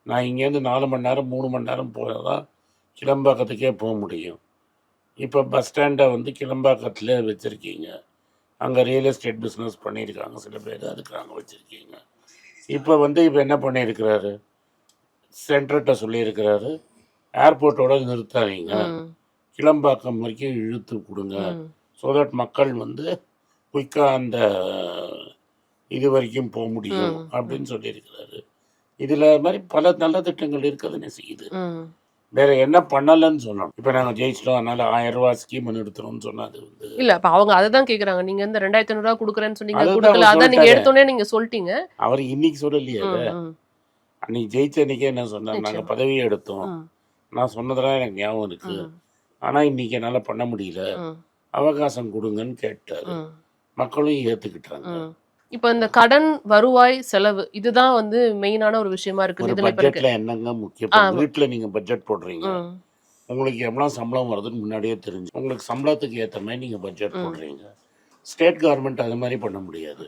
நான் இங்கேருந்து 4 மணி நேரம் 3 மணி நேரம் போனால் தான் கிளம்பாக்கத்துக்கே போக முடியும். இப்போ பஸ் ஸ்டாண்டை வந்து கிளம்பாக்கத்தில் வச்சுருக்கீங்க, அங்கே ரியல் எஸ்டேட் பிஸ்னஸ் பண்ணியிருக்காங்க சில பேர், அதுக்கு அங்கே வச்சுருக்கீங்க. இப்போ என்ன பண்ணியிருக்கிறாரு, சென்ட்ரர்கிட்ட சொல்லியிருக்கிறாரு, ஏர்போர்ட்டோட நிறுத்தாதீங்க, ம். கிளம்பாக்கம் வரைக்கும் இழுத்து கொடுங்க, ம். ஸோ தட் மக்கள் வந்து குயிக்காக அந்த இது வரைக்கும் போக முடியும் அப்படின்னு சொல்லியிருக்கிறாரு. இதில் மாதிரி பல நல்ல திட்டங்கள் இருக்குதுன்னு செய்யுது. ம். வேற என்ன பண்ணலன்னு சொல்லணும். இப்போ நாங்கள் ஜெயிச்சிட்டோம் அதனால 1000 ரூபா ஸ்கீம் நிறுத்தணும்னு சொன்னா அது வந்து இல்ல அப்ப அவங்க அததான் கேக்குறாங்க. நீங்க இந்த 2500 ரூபாய் கொடுக்குறேன்னு சொன்னீங்க, அதுதான் கொடுக்கல. அவர் அதான் நீங்க சொல்லிட்டாரு. எடுத்தோடனே நீங்க சொல்லிட்டீங்க. அவர் இன்னைக்கு சொல்லலையே அதை. ம். ம். அன்னைக்கு ஜெயிச்ச அன்னைக்கே என்ன சொன்னார், நாங்கள் நிச்சயம். பதவியை எடுத்தோம், ம். நான் சொன்னதெல்லாம் எனக்கு ஞாபகம் இருக்கு, ம். ஆனால் இன்னைக்கு என்னால் பண்ண முடியல, ம். அவகாசம் கொடுங்கன்னு கேட்டாரு. ம். மக்களும் ஏற்றுக்கிட்டாங்க. ம். இப்ப இந்த கடன், வருவாய், செலவு இதுதான் வந்து மெயினான ஒரு விஷயமா இருக்குது ஒரு இதுல இப்ப இருக்கு. பட்ஜெட்டில் என்னங்க முக்கியம்? ஆமா. வீட்டில் நீங்கள் பட்ஜெட் போடுறீங்க, ம். உங்களுக்கு எவ்வளோ சம்பளம் வருதுன்னு முன்னாடியே தெரிஞ்சு உங்களுக்கு சம்பளத்துக்கு ஏற்ற மாதிரி நீங்கள் பட்ஜெட் ம். போடுறீங்க. ஸ்டேட் கவர்மெண்ட் அது மாதிரி பண்ண முடியாது.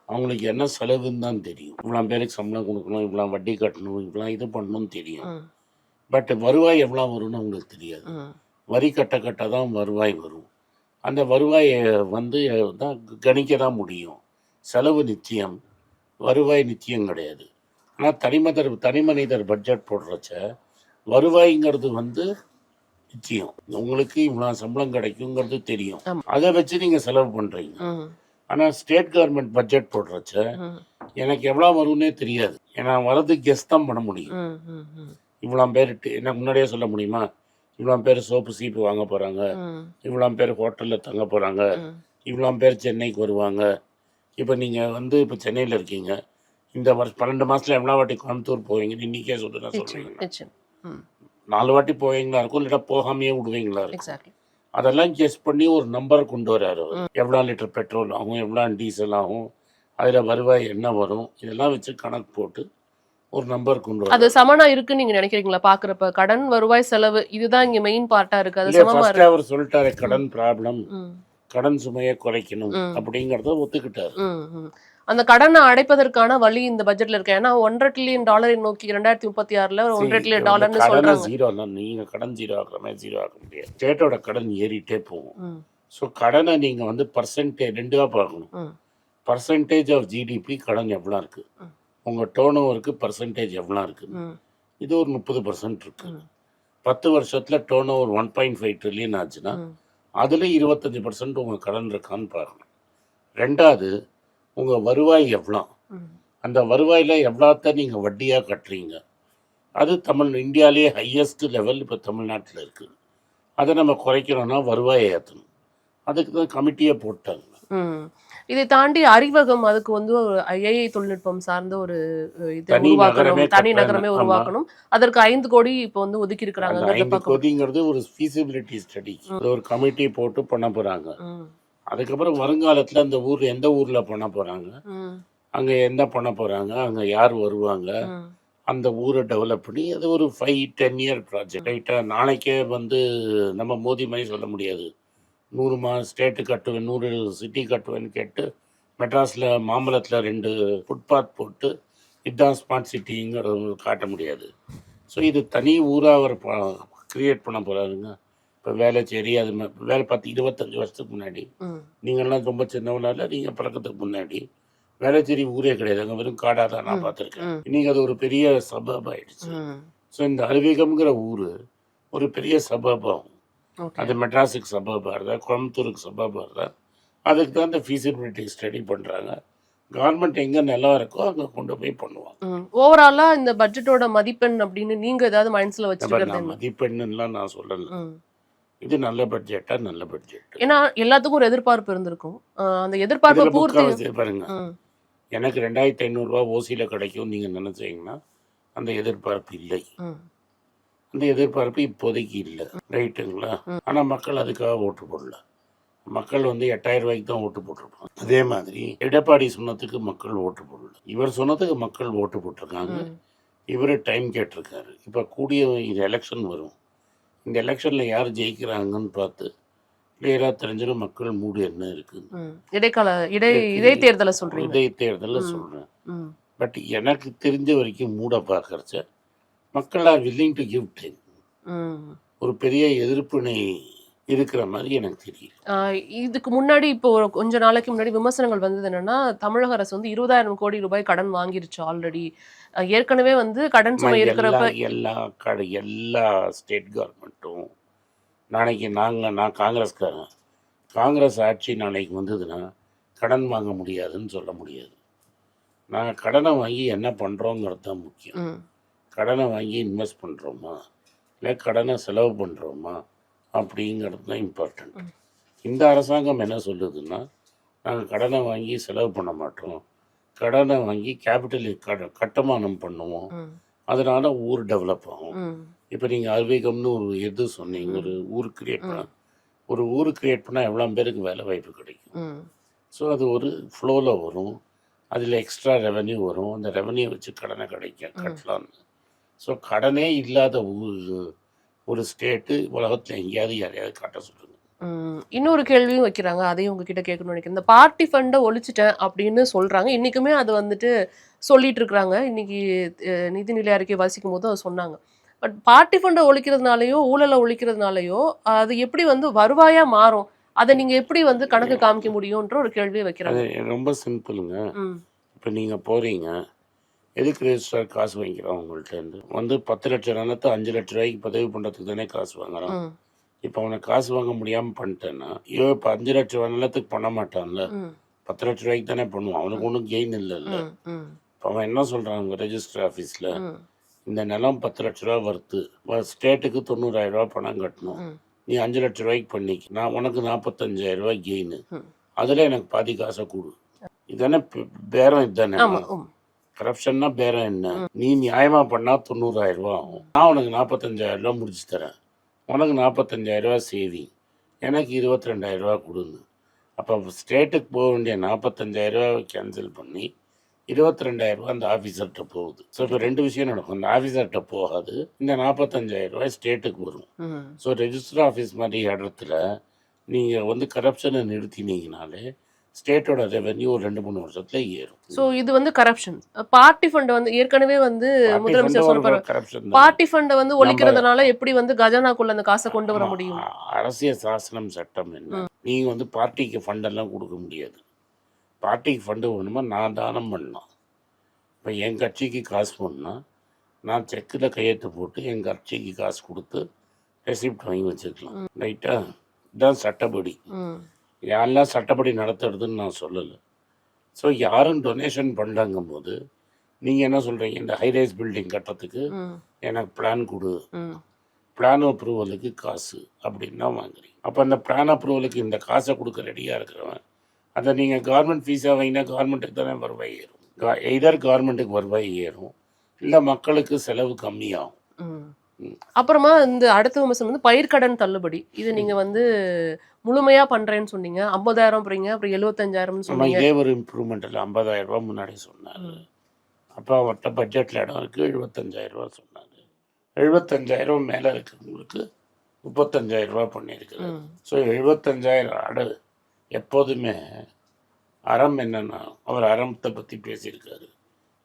அவங்களுக்கு என்ன செலவுன்னு தான் தெரியும். இவ்வளோ பேருக்கு சம்பளம் கொடுக்கணும், இவ்வளோ வட்டி கட்டணும், இவ்வளோ இது பண்ணணும்னு தெரியும். ம். பட் வருவாய் எவ்வளோ வரும்னு அவங்களுக்கு தெரியாது. ம். வரி கட்ட தான் வருவாய் வரும். அந்த வருவாயை வந்து தான் கணிக்க தான் முடியும். செலவு நிச்சயம், வருவாய் நிச்சயம் கிடையாது. ஆனால் தனிமனிதர் பட்ஜெட் போடுறச்ச வருவாய்ங்கிறது வந்து நிச்சயம். உங்களுக்கு இவ்வளோ சம்பளம் கிடைக்குங்கிறது தெரியும், ஆமா. அதை வச்சு நீங்கள் செலவு பண்ணுறீங்க. ம். ஆனால் ஸ்டேட் கவர்மெண்ட் பட்ஜெட் போடுறச்ச ம். எனக்கு எவ்வளோ வரும்னே தெரியாது. ஏன்னா வரது கெஸ் தான் பண்ண முடியும். ம். ம். ம். இவ்வளோ பேர் எனக்கு முன்னாடியே சொல்ல முடியுமா, இவ்வளோ பேர் சோப்பு சீப்பு வாங்க போகிறாங்க, ம். இவ்வளோ பேர் ஹோட்டலில் தங்க போகிறாங்க, ம். இவ்வளோ பேர் சென்னைக்கு வருவாங்க. இப்போ நீங்கள் வந்து இப்போ சென்னையில் இருக்கீங்க, இந்த வருஷம் 12 மாதத்தில் எவ்வளோ வாட்டி கோயம்புத்தூர் போவீங்கன்னு இன்றைக்கே சொல்லுங்க நிச்சயம். சொல்கிறீங்க. நிச்சயம். ம். 4 வாட்டி போவீங்களா இருக்கும், இல்லைன்னா போகாமையே விடுவீங்களா இருக்கும். எக்ஸாக்ட்லி. அதெல்லாம் கெஸ் பண்ணி ஒரு நம்பர் கொண்டு வராரு அவர். எவ்வளோ லிட்டர் பெட்ரோல் ஆகும், எவ்வளோ டீசல் ஆகும், அதில் வருவாய் என்ன வரும், இதெல்லாம் வச்சு கணக்கு போட்டு ஒரு நம்பர் கொண்டு அது வராரு. சமனா இருக்குன்னு நீங்க நினைக்கிறீங்களா? பாக்குறப்ப கடன், வருவாய், செலவு இதுதான் இங்க மெயின் பார்ட்டா இருக்கு. அது இல்லையே, சமமா ஃபர்ஸ்ட் இருக்கு. அவர் சொல்லிட்டாரு கடன் ப்ராப்ளம், ம். கடன் சுமையை குறைக்கணும் ம். அப்படிங்கிறத ஒத்துக்கிட்டாரு. ம். ம். அந்த கடனை அடைப்பதற்கான வழி இந்த பட்ஜெட்ல இருக்கு. ஏன்னா $1.5 trillion நோக்கி 2036 ஒரு $1.5 trillion கடனை சொல்றாங்க. ஜீரோ இல்லை, நீங்கள் கடன் ஜீரோ ஆக்குற மாதிரி ஜீரோ ஆக்க முடியாது. ஸ்டேட்டோட கடன் ஏறிட்டே போகும். ம், ஸோ கடனை நீங்கள் வந்து பர்சன்டேஜ் ரெண்டுவாக பார்க்கணும். ம், பர்சன்டேஜ் ஆஃப் ஜிடிபி கடன் எவ்வளோ இருக்குது, ம். உங்கள் டேர்ன் ஓவருக்கு பர்சன்டேஜ் எவ்வளோ இருக்குது, ம், இது ஒரு 30% இருக்குது. ம், 10 வருஷத்தில் டேர்ன் ஓவர் 1.5 trillion ஆச்சுன்னா ம், அதில் 25% உங்கள் கடன் இருக்கான்னு பார்க்கணும். ரெண்டாவது, உங்கள் வருவாய் எவ்வளோ, ம், அந்த வருவாயில் எவ்வளோத்த நீங்கள் வட்டியாக கட்டுறீங்க, அது இந்தியாவிலேயே ஹையஸ்ட் லெவல் இப்போ தமிழ்நாட்டில் இருக்குது. அதை நம்ம குறைக்கணும்னா வருவாயை ஏற்றணும். அதுக்கு தான் கமிட்டியை போட்டாங்க. ம். இதை தாண்டி அறிவகம், அதுக்கு வந்து ஒரு AI தொழில்நுட்பம் சார்ந்த ஒரு இது தனி உருவாக்கணும், நகரமே தனி கட்டணும். நகரமே ஆமா. உருவாக்கணும். அதற்கு 5 கோடி இப்போ வந்து ஒதுக்கி அந்த இருக்கிறாங்க. 5 கோடிங்கிறது ஒரு ஃபீசிபிலிட்டி ஸ்டடி, ஒரு கமிட்டி போட்டு பண்ண போகிறாங்க. அதுக்கப்புறம் வருங்காலத்தில் அந்த ஊர் எந்த ஊரில் பண்ண போகிறாங்க, அங்கே என்ன பண்ண போகிறாங்க, அங்கே யார் வருவாங்க, அந்த ஊரை டெவலப் பண்ணி அது ஒரு 5-10 year ப்ராஜெக்ட். ரைட்டாக நாளைக்கே வந்து நம்ம மோதி மாதிரி சொல்ல முடியாது. 100 ஸ்டேட்டு கட்டுவேன், 100 சிட்டி கட்டுவேன்னு கேட்டு மெட்ராஸில் மாம்பழத்தில் 2 ஃபுட்பாத் போட்டு இதுதான் ஸ்மார்ட் சிட்டிங்கிறது காட்ட முடியாது. ஸோ இது தனி ஊராக அவர் க்ரியேட் பண்ண போகிறாருங்க. இப்போ வேலைச்சேரி அது வேலை பார்த்து 25 வருஷத்துக்கு முன்னாடி, நீங்கள்லாம் ரொம்ப சின்னவனால நீங்கள் பழக்கத்துக்கு முன்னாடி வேலைச்சேரி ஊரே கிடையாது, அங்கே வெறும் காடாக தான் நான் பார்த்துருக்கேன். இன்றைக்கி அது ஒரு பெரிய சபப் ஆகிடுச்சு. ஸோ இந்த அறிவிகம்ங்கிற ஊர் ஒரு பெரிய சபப் ஆகும். அது மெட்ராஸுக்கு சபபாக இருந்தால், கோயம்புத்தூருக்கு சபபாக இருந்தால், அதுக்கு தான் இந்த ஃபீசிபிலிட்டி ஸ்டடி பண்ணுறாங்க. கவர்மெண்ட் எங்கே நிலம் இருக்கோ அங்கே கொண்டு போய் பண்ணுவாங்க. ஓவராலாக இந்த பட்ஜெட்டோட மதிப்பெண் அப்படின்னு நீங்கள் ஏதாவது மைண்ட்ஸில் வச்சுருக்கிறது? நான் மதிப்பெண்ணுலாம் நான் சொல்லலை. இது நல்ல பட்ஜெட்டாக, நல்ல பட்ஜெட். ஏன்னா எல்லாத்துக்கும் ஒரு எதிர்பார்ப்பு இருந்திருக்கும். அந்த எதிர்பார்ப்பை பூர்த்தி பாருங்க, எனக்கு 2500 ரூபா ஓசியில் கிடைக்கும் நீங்கள் நினச்சிங்கன்னா அந்த எதிர்பார்ப்பு இல்லை. அந்த எதிர்பார்ப்பு இப்போதைக்கு இல்லை, ரைட்டுங்களா? ஆனால் மக்கள் அதுக்காக ஓட்டு போடல. மக்கள் வந்து 8000 ரூபாய்க்கு தான் ஓட்டு போட்டிருப்பாங்க. அதே மாதிரி எடப்பாடி சொன்னதுக்கு மக்கள் ஓட்டு போடல, இவர் சொன்னதுக்கு மக்கள் ஓட்டு போட்டிருக்காங்க. இவர் டைம் கேட்டிருக்காரு. இப்போ கூடிய இது எலெக்ஷன் வரும், இந்த எலெக்ஷனில் யார் ஜெயிக்கிறாங்கன்னு பார்த்து கிளியராக தெரிஞ்சிடும் மக்கள் மூடு என்ன இருக்குது. இடைத்தேர்தலை சொல்கிறேன், இடைத்தேர்தலில் சொல்கிறேன். பட் எனக்கு தெரிஞ்ச வரைக்கும் மூட பார்க்கறச்ச மக்கள் are willing to give time. ஒரு பெரிய எதிர்ப்பினை இருக்கிற மாதிரி எனக்கு தெரியும். இதுக்கு முன்னாடி இப்போ கொஞ்ச நாளைக்கு முன்னாடி விமர்சனங்கள் வந்தது என்னன்னா, தமிழக அரசு வந்து 20,000 கோடி ரூபாய் கடன் வாங்கிருச்சு ஆல்ரெடி. ஏற்கனவே வந்து கடன் சுமை இருக்கிறப்ப எல்லா ஸ்டேட் கவர்மெண்ட்டும் நாளைக்கு நான் காங்கிரஸ்காரன், காங்கிரஸ் ஆட்சி நாளைக்கு வந்ததுன்னா கடன் வாங்க முடியாதுன்னு சொல்ல முடியாது. நாங்கள் கடனை வாங்கி என்ன பண்ணுறோங்கிறது தான் முக்கியம். கடனை வாங்கி இன்வெஸ்ட் பண்ணுறோமா இல்லை கடனை செலவு பண்ணுறோமா அப்படிங்கிறது தான் இம்பார்ட்டண்ட். இந்த அரசாங்கம் என்ன சொல்லுதுன்னா, நாங்கள் கடனை வாங்கி செலவு பண்ண மாட்டோம், கடனை வாங்கி கேபிட்டல் கட்டுமானம் பண்ணுவோம், அதனால் ஊர் டெவலப் ஆகும். இப்போ நீங்கள் அறிவிகம்னு ஒரு எது சொன்னீங்க, ஒரு ஊர் கிரியேட் பண்ண, ஒரு ஊர் கிரியேட் பண்ணால் எவ்வளோ பேருக்கு வேலை வாய்ப்பு கிடைக்கும். ஸோ அது ஒரு ஃப்ளோவில் வரும், அதில் எக்ஸ்ட்ரா ரெவன்யூ வரும், அந்த ரெவன்யூ வச்சு கடனை கட்டலான்னு. ஸோ கடனே இல்லாத ஒரு ஸ்டேட்டு உலகத்தில் எங்கேயாவது யாரையாவது காட்ட சொல்லுங்க. இன்னொரு கேள்வியும் வைக்கிறாங்க, அதையும் உங்ககிட்ட கேட்கணும்னு நினைக்கிறேன். இந்த பார்ட்டி ஃபண்டை ஒழிச்சிட்டேன் அப்படின்னு சொல்கிறாங்க, இன்றைக்குமே அது வந்துட்டு சொல்லிட்டு இருக்கிறாங்க. இன்னைக்கு நிதிநிலை அறிக்கை வாசிக்கும் போது அதை சொன்னாங்க. பட் பார்ட்டி ஃபண்டை ஒழிக்கிறதுனாலையோ ஊழலை ஒழிக்கிறதுனாலையோ அது எப்படி வந்து வருவாயாக மாறும், அதை நீங்கள் எப்படி வந்து கணக்கு காமிக்க முடியும்ன்ற ஒரு கேள்வியை வைக்கிறாங்க. அது ரொம்ப சிம்பிளுங்க. இப்போ நீங்கள் போகிறீங்க, எதுக்கு ரெஜிஸ்ட்ரார் காசு வாங்கிக்கிறோம் உங்கள்கிட்ட வந்து 10 லட்சம் நிலத்தை 5 லட்ச ரூபாய்க்கு பதிவு பண்ணுறதுக்கு தானே காசு வாங்குறான். இப்போ அவனை காசு வாங்க முடியாமல் பண்ணிட்டேன்னா, இப்போ 5 லட்ச நிலத்துக்கு பண்ண மாட்டான்ல, 10 லட்ச ரூபாய்க்கு தானே பண்ணுவான். அவனுக்கு ஒன்றும் கெயின் இல்லைல்ல. இப்போ அவன் என்ன சொல்கிறான் ரெஜிஸ்டர் ஆஃபீஸில், இந்த நிலம் 10 லட்ச ரூபா வருது, ஸ்டேட்டுக்கு 90,000 ரூபா பணம் கட்டணும், நீ 5 லட்ச ரூபாய்க்கு பண்ணிக்க, நான் உனக்கு 45,000 ரூபாய் கெயின், அதில் எனக்கு பாதி காசை கொடு. இதுதானே பேரம், இதுதானே கரப்ஷன்னா. பேரம் என்ன, நீ நியாயமாக பண்ணால் 90,000 ரூபா ஆகும், நான் உனக்கு 45,000 ரூபா முடிச்சு தரேன், உனக்கு 45,000 ரூபா சேவிங், எனக்கு 22,000 ரூபா கொடுங்க. அப்போ ஸ்டேட்டுக்கு போக வேண்டிய 45,000 ரூபா கேன்சல் பண்ணி 22,000 ரூபா அந்த ஆஃபீஸர்கிட்ட போகுது. ஸோ இப்போ 2 விஷயம் நடக்கும், இந்த ஆஃபீஸர்கிட்ட போகாது, இந்த 45,000 ரூபாய் ஸ்டேட்டுக்கு வரும். ஸோ ரெஜிஸ்டர் ஆஃபீஸ் மாதிரி இடத்துல நீங்கள் வந்து கரப்ஷனை நிறுத்தினீங்கனாலே ஸ்டேட்டோட ரெவென்யூ ஒரு 2-3 வருஷத்துல ஏறும். ஸோ இது வந்து கரப்ஷன். பார்ட்டி ஃபண்ட் வந்து ஏற்கனவே வந்து முதலமைச்சர் சொல்றாரு, கரப்ஷன் தான். பார்ட்டி ஃபண்டை வந்து ஒழிக்கிறதுனால எப்படி வந்து கஜானாக்குள்ள அந்த காசை கொண்டு வர முடியும்? அரசியல் சாசனம் சட்டம் என்ன, நீங்க வந்து பார்ட்டிக்கு ஃபண்டெல்லாம் கொடுக்க முடியாது. பார்ட்டிக்கு ஃபண்டு வேணுமா நான் தானம் பண்ணலாம். இப்போ என் கட்சிக்கு காசு பண்ணால் நான் செக்கில் கையெழுத்து போட்டு என் கட்சிக்கு காசு கொடுத்து ரெசிப்ட் வாங்கி வச்சுக்கலாம். ரைட்டா? இதுதான் சட்டப்படி. யாரெல்லாம் சட்டப்படி நடத்துறதுன்னு நான் சொல்லலை. ஸோ யாரும் டொனேஷன் பண்ணாங்கும் போது நீங்கள் என்ன சொல்கிறீங்க, இந்த ஹைரைஸ் பில்டிங் கட்டுறதுக்கு எனக்கு பிளான் கொடு, பிளான் அப்ரூவலுக்கு காசு அப்படின்னா வாங்குறீங்க. அப்போ அந்த பிளான் அப்ரூவலுக்கு இந்த காசை கொடுக்க ரெடியாக இருக்கிறவன் அதை நீங்கள் கவர்மெண்ட் ஃபீஸாக வாங்கினா கவர்மெண்ட்டுக்கு தானே வருவாய் ஏறும். எதர் கவர்மெண்ட்டுக்கு வருவாய் ஏறும், இல்லை மக்களுக்கு செலவு கம்மியாகும். அப்புறமா இந்த அடுத்த விமர்சனம் வந்து பயிர்க்கடன் தள்ளுபடி. இது நீங்க வந்து முழுமையா பண்றேன்னு சொன்னீங்க, 50,000 போறீங்க, அப்புறம் 75,000 சொன்னீங்க. இதே ஒரு இம்ப்ரூவ்மெண்ட் இல்லை, 50,000 ரூபா முன்னாடி சொன்னார். அப்போ அவர்கிட்ட பட்ஜெட்டில் இடம் இருக்குது, 75,000 ரூபா சொன்னார். 75,000 மேலே இருக்கிறவங்களுக்கு 35,000 ரூபா பண்ணியிருக்குது. ஸோ 75,000 அடு எப்போதுமே அறம் என்னன்னா, அவர் அறத்தை பற்றி பேசியிருக்காரு.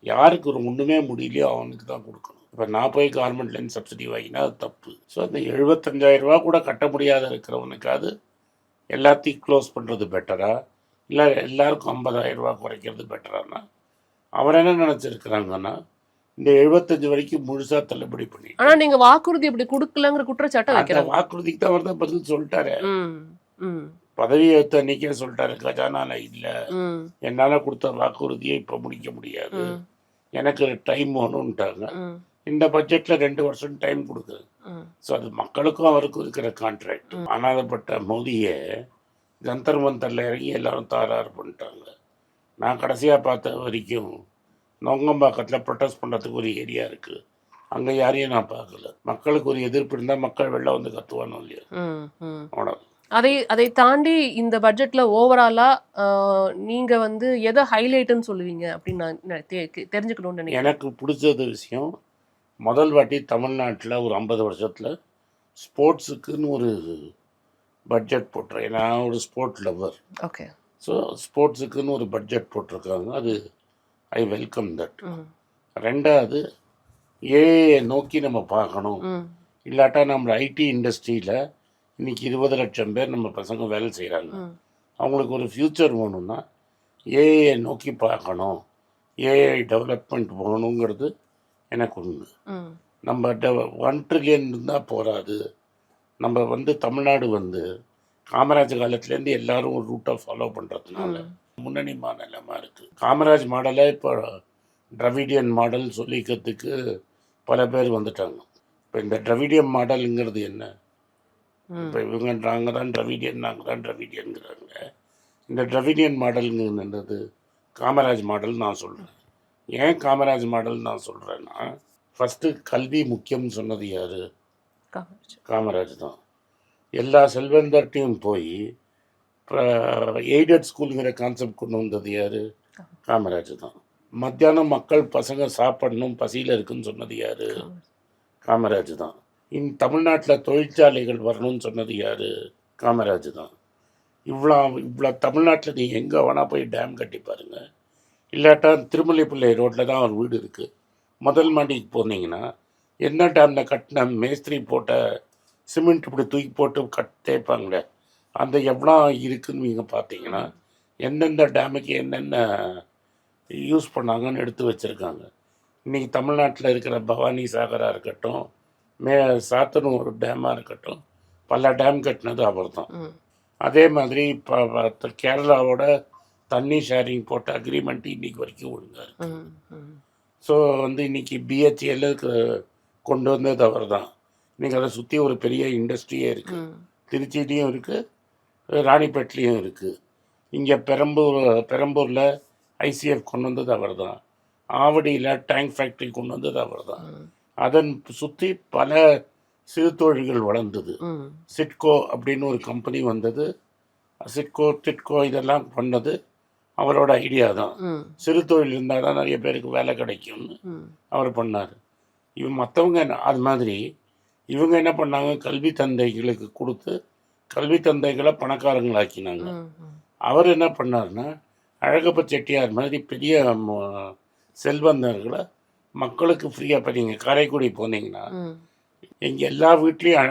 யாருக்கு ஒரு ஒன்றுமே முடியலையோ அவனுக்கு தான் கொடுக்கணும். இப்போ நான் போய் கவர்மெண்ட்லேருந்து சப்சிடி வாங்கினா அது தப்பு. ஸோ அந்த 75,000 ரூபா கூட கட்ட முடியாத இருக்கிறவனுக்காவது எல்லாத்தையும் க்ளோஸ் பண்ணுறது பெட்டரா, இல்லை எல்லாருக்கும் 50,000 ரூபா குறைக்கிறது பெட்டரானா, அவர் என்ன நினச்சிருக்கிறாங்கன்னா இந்த 75 வரைக்கும் முழுசாக தள்ளுபடி பண்ணி. ஆனால் நீங்கள் வாக்குறுதி இப்படி கொடுக்கலங்கிற குற்றச்சாட்டை வைக்கிறாங்க. வாக்குறுதிக்கு தான் அவர் தான் பதில் சொல்லிட்டாரு. பதவி ஏற்ற அன்னைக்கே சொல்லிட்டாரு, கஜானால இல்லை, என்னால் கொடுத்த வாக்குறுதியை இப்போ முடிக்க முடியாது, எனக்கு டைம் வேணும்ட்டாங்க. இந்த பட்ஜெட்டில் 2 வருஷம் டைம் கொடுக்குது. ஸோ அது மக்களுக்கும் அவருக்கும் இருக்கிற கான்ட்ராக்ட். அனாதப்பட்ட மோதியை ஜந்தர் மந்தரில் இறங்கி எல்லாரும் தாராறு பண்ணிட்டாங்க. நான் கடைசியாக பார்த்த வரைக்கும் நொங்கம்பாக்கத்தில் ப்ரொட்டஸ்ட் பண்ணுறதுக்கு ஒரு ஏரியா இருக்குது, அங்கே யாரையும் நான் பார்க்கல. மக்களுக்கு ஒரு எதிர்ப்பு இருந்தால் மக்கள் வெளில வந்து கத்துவானோ இல்லையா, அவ்வளோ. அதை தாண்டி இந்த பட்ஜெட்ல ஓவராலா நீங்க வந்து எதை ஹைலைட்னு சொல்லுவீங்க அப்படின்னு நான் தெரிஞ்சுக்கணும்னு நினைக்கிறேன். எனக்கு பிடிச்சது விஷயம், முதல் வாட்டி தமிழ்நாட்டில் ஒரு 50 வருஷத்தில் ஸ்போர்ட்ஸுக்குன்னு ஒரு பட்ஜெட் போட்டுறேன். நான் ஒரு ஸ்போர்ட் லவர். ஓகே. ஸோ ஸ்போர்ட்ஸுக்குன்னு ஒரு பட்ஜெட் போட்டிருக்காங்க, அது ஐ வெல்கம் தட். ரெண்டாவது, ஏஐ நோக்கி நம்ம பார்க்கணும். இல்லாட்டா நம்ம ஐடி இண்டஸ்ட்ரியில் இன்றைக்கி 20 லட்சம் பேர் நம்ம பசங்க வேலை செய்கிறாங்க. அவங்களுக்கு ஒரு ஃப்யூச்சர் வேணும்னா ஏஐ நோக்கி பார்க்கணும், ஏஐ டெவலப்மெண்ட் போகணுங்கிறது எனக்கு ஒன்று. நம்ம 1 ட்ரில்லியன் இருந்தால் போகாது. நம்ம வந்து தமிழ்நாடு வந்து காமராஜ் காலத்துலேருந்து எல்லாரும் ஒரு ரூட்டை ஃபாலோ பண்ணுறதுனால முன்னணி மாநிலமாக இருக்குது. காமராஜ் மாடலை இப்போ டிராவிடியன் மாடல் சொல்லிக்கிறதுக்கு பல பேர் வந்துட்டாங்க. இப்போ இந்த டிராவிடியன் மாடலுங்கிறது என்ன, இப்போ இவங்க நாங்கள் தான் டிராவிடியன், நாங்கள் தான் டிராவிடியன்கிறாங்க. இந்த டிராவிடியன் மாடலுங்கிறது காமராஜ் மாடல் நான் சொல்கிறேன். ஏன் காமராஜ் மாடல் நான் சொல்கிறேன்னா, ஃபஸ்ட்டு கல்வி முக்கியம்னு சொன்னது யார்? காமராஜ் தான். எல்லா செல்வந்தர்ட்டையும் போய் இப்போ எய்டட் ஸ்கூலுங்கிற கான்செப்ட் கொண்டு வந்தது யார்? காமராஜ் தான். மத்தியானம் மக்கள் பசங்க சாப்பிடணும், பசியில் இருக்குன்னு சொன்னது யார்? காமராஜ் தான். தமிழ்நாட்டில் தொழிற்சாலைகள் வரணும்னு சொன்னது யார்? காமராஜ் தான். இவ்வளோ தமிழ்நாட்டில் நீ எங்கே வேணால் போய் டேம் கட்டி பாருங்கள், இல்லாட்டா திருமலைப்பிள்ளை ரோட்டில் தான் அவர் வீடு இருக்குது. முதல் மாடிக்கு போனீங்கன்னா என்ன டேமில் கட்டின மேஸ்திரி போட்ட சிமெண்ட் இப்படி தூக்கி போட்டு தேய்ப்பாங்களே, அந்த எவ்வளோ இருக்குதுன்னு நீங்கள் பார்த்தீங்கன்னா எந்தெந்த டேமுக்கு என்னென்ன யூஸ் பண்ணாங்கன்னு எடுத்து வச்சுருக்காங்க. இன்றைக்கி தமிழ்நாட்டில் இருக்கிற பவானி சாகராக இருக்கட்டும், சாத்தனூர் டேமாக இருக்கட்டும், பல டேம் கட்டினது அவர் தான். அதே மாதிரி இப்போ கேரளாவோட தண்ணி ஷேரிங் போட்ட அக்ரிமெண்ட் இன்றைக்கி வரைக்கும் ஒழுங்காக இருக்குது. ஸோ வந்து இன்றைக்கி பிஹெச்எல்லுக்கு கொண்டு வந்தது அவர் தான். இன்றைக்கி அதை சுற்றி ஒரு பெரிய இண்டஸ்ட்ரியே இருக்குது. திருச்சிலையும் இருக்குது, ராணிப்பேட்லேயும் இருக்குது. இங்கே பெரம்பூரில் ஐசிஎஃப் கொண்டு வந்தது அவர் தான். ஆவடியில் டேங்க் ஃபேக்ட்ரி கொண்டு வந்தது அவர் தான். அதன் சுற்றி பல சிறு தொழில்கள் வளர்ந்தது. சிட்கோ அப்படின்னு ஒரு கம்பெனி வந்தது. டிட்கோ இதெல்லாம் பண்ணது அவரோட ஐடியா தான். சிறு தொழில் இருந்தால் தான் நிறைய பேருக்கு வேலை கிடைக்கும்னு அவர் பண்ணார். மற்றவங்க அது மாதிரி இவங்க என்ன பண்ணாங்க, கல்வி தந்தைகளுக்கு கொடுத்து கல்வி தந்தைகளை பணக்காரங்களாக்கினாங்க. அவர் என்ன பண்ணாருன்னா, அழகப்ப செட்டியார் மாதிரி பெரிய செல்வந்தர்களை மக்களுக்கு ஃப்ரீயாக இப்போ நீங்கள் காரைக்குடி போனீங்கன்னா எங்கள் எல்லா வீட்லேயும்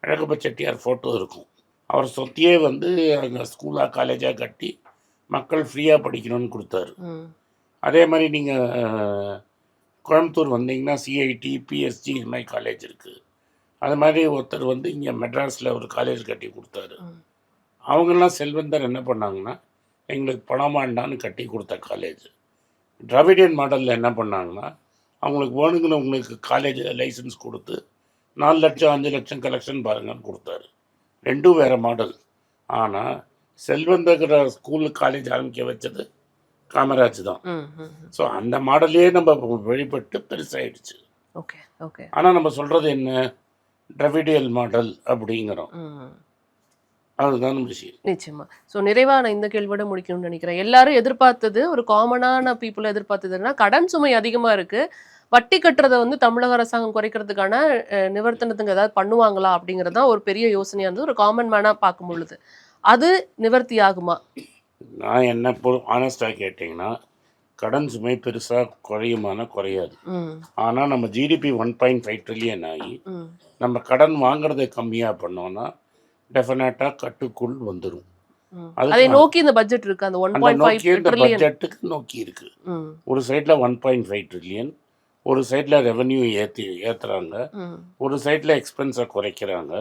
அழகப்ப செட்டியார் ஃபோட்டோ இருக்கும். அவர் சொத்தையே வந்து அங்கே ஸ்கூலாக காலேஜாக கட்டி மக்கள் ஃப்ரீயாக படிக்கணும்னு கொடுத்தாரு. அதே மாதிரி நீங்கள் கோயம்புத்தூர் வந்தீங்கன்னா சிஐடி, பிஎஸ்ஜி இது மாதிரி காலேஜ் இருக்குது. அது மாதிரி ஒருத்தர் வந்து இங்கே மெட்ராஸில் ஒரு காலேஜ் கட்டி கொடுத்தாரு. அவங்கெல்லாம் செல்வந்தர் என்ன பண்ணாங்கன்னா, எங்களுக்கு பணம் வேண்டான்னு கட்டி கொடுத்த காலேஜ். டிராவிடியன் மாடலில் என்ன பண்ணாங்கன்னா, அவங்களுக்கு வேணுங்கன்னு உங்களுக்கு காலேஜில் லைசன்ஸ் கொடுத்து 4 லட்சம் 5 லட்சம் கலெக்ஷன் பாருங்கன்னு கொடுத்தாரு. ரெண்டும் வேறு மாடல். ஆனால் செல்வந்தகிற ஸ்கூலு காலேஜ் ஆரம்பிக்க வச்சது காமராஜ் தான். ஸோ அந்த மாடலே நம்ம வழிபட்டு பெருசாகிடுச்சு. Okay okay. ஆனால் நம்ம சொல்கிறது என்ன, டிராவிடியல் மாடல் அப்படிங்கிறோம். அதுதான் விஷயம். நிச்சயமா. ஸோ நிறைவாக நான் இந்த கேள்வியோட முடிக்கணும்னு நினைக்கிறேன். எல்லாரும் எதிர்பார்த்தது, ஒரு காமனான பீப்புள் எதிர்பார்த்ததுன்னா, கடன் சுமை அதிகமாக இருக்குது, வட்டி கட்டுறதை வந்து தமிழக அரசாங்கம் குறைக்கிறதுக்கான நிவர்த்தனத்துக்கு ஏதாவது பண்ணுவாங்களா அப்படிங்கிறது தான் ஒரு பெரிய யோசனையாக இருந்தது, ஒரு காமன் மேனாக பார்க்கும் பொழுது. அது நிவர்த்தி ஆகுமா? நான் என்ன ஆனஸ்டாக கேட்டிங்கன்னா, கடன் சுமை பெருசாக குறையாது. ஆனால் நம்ம ஜிடிபி 1.5 ட்ரில்லியன் ஆகி நம்ம கடன் வாங்குறதை கம்மியாக பண்ணோன்னா டெஃபினட்டாக கட்டுக்குள் வந்துடும். அதை நோக்கி இந்த பட்ஜெட் இருக்கு. அந்த 1.5 ட்ரில்லியன் பட்ஜெட்டுக்கு நோக்கி இருக்கு. ஒரு சைடில் 1.5 ட்ரில்லியன், ஒரு சைடில் ரெவென்யூ ஏற்றுறாங்க, ஒரு சைடில் எக்ஸ்பென்ஸை குறைக்கிறாங்க.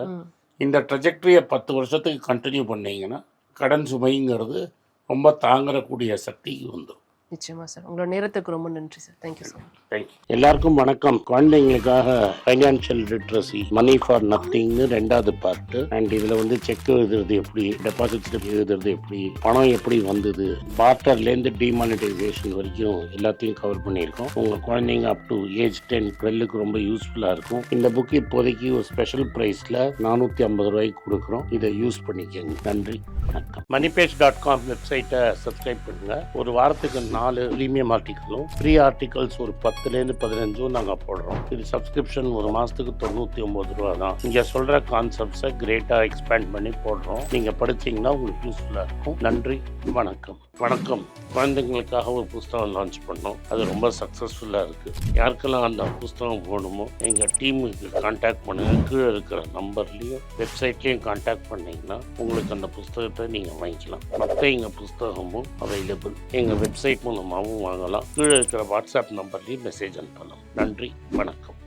இந்த ட்ரெஜெக்டரியை 10 வருஷத்துக்கு கண்டினியூ பண்ணிங்கன்னா கடன் சுமைங்கிறது ரொம்ப தாங்கக்கூடிய சக்திக்கு வந்துடும். நிச்சயமா சார். உங்களோட நேரத்துக்கு ரொம்ப நன்றி sir. Thank you so much. Thank you. எல்லாருக்கும் வணக்கம். குழந்தைங்களுக்காக ஃபைனான்ஷியல் லிட்ரஸி, மணி ஃபார் நத்திங்னு 2வது பார்ட்டு. அண்ட் இதில் வந்து செக் எழுதுறது எப்படி, டெபாசிட் ஸ்லிப் எழுதுறது எப்படி, பணம் எப்படி வந்தது, பார்ட்டர்லேருந்து டிமானிட்டைசேஷன் வரைக்கும் எல்லாத்தையும் கவர் பண்ணியிருக்கோம். உங்கள் குழந்தைங்க அப் டு ஏஜ் 10, 12க்கு ரொம்ப யூஸ்ஃபுல்லாக இருக்கும். இந்த புக் இப்போதைக்கு ஒரு ஸ்பெஷல் ப்ரைஸில் 450 ரூபாய்க்கு கொடுக்குறோம். இதை யூஸ் பண்ணிக்கங்க. நன்றி, வணக்கம். moneypage.com வெப்சைட்டை சப்ஸ்கிரைப் பண்ணுங்கள். ஒரு வாரத்துக்கு 4 ப்ரீமியம் ஆர்டிக்கலும், ஃப்ரீ ஆர்டிகல்ஸ் ஒரு 10லேருந்து 15 நாங்கள் போடுறோம். இது சப்ஸ்கிரிப்ஷன் ஒரு மாதத்துக்கு 99 ரூபா தான். இங்கே சொல்கிற கான்செப்ட்ஸை கிரேட்டாக எக்ஸ்பேண்ட் பண்ணி போடுறோம். நீங்கள் படிச்சிங்கன்னா உங்களுக்கு யூஸ்ஃபுல்லாக இருக்கும். நன்றி, வணக்கம். வணக்கம். குழந்தைங்களுக்காக ஒரு புஸ்தகம் லான்ச் பண்ணோம். அது ரொம்ப சக்ஸஸ்ஃபுல்லாக இருக்குது. யாருக்கெல்லாம் அந்த புஸ்தகம் போகணுமோ எங்கள் டீமுக்கு கான்டாக்ட் பண்ணுங்கள். கீழே இருக்கிற நம்பர்லேயும் வெப்சைட்லேயும் கான்டாக்ட் பண்ணிங்கன்னா உங்களுக்கு அந்த புஸ்தகத்தை நீங்கள் வாங்கிக்கலாம். மற்ற எங்கள் புஸ்தகமும் அவைலபிள். எங்கள் வெப்சைட் மூலமாகவும் வாங்கலாம். கீழே இருக்கிற வாட்ஸ்அப் நம்பர்லேயும் மெசேஜ் அனுப்பலாம். நன்றி, வணக்கம்.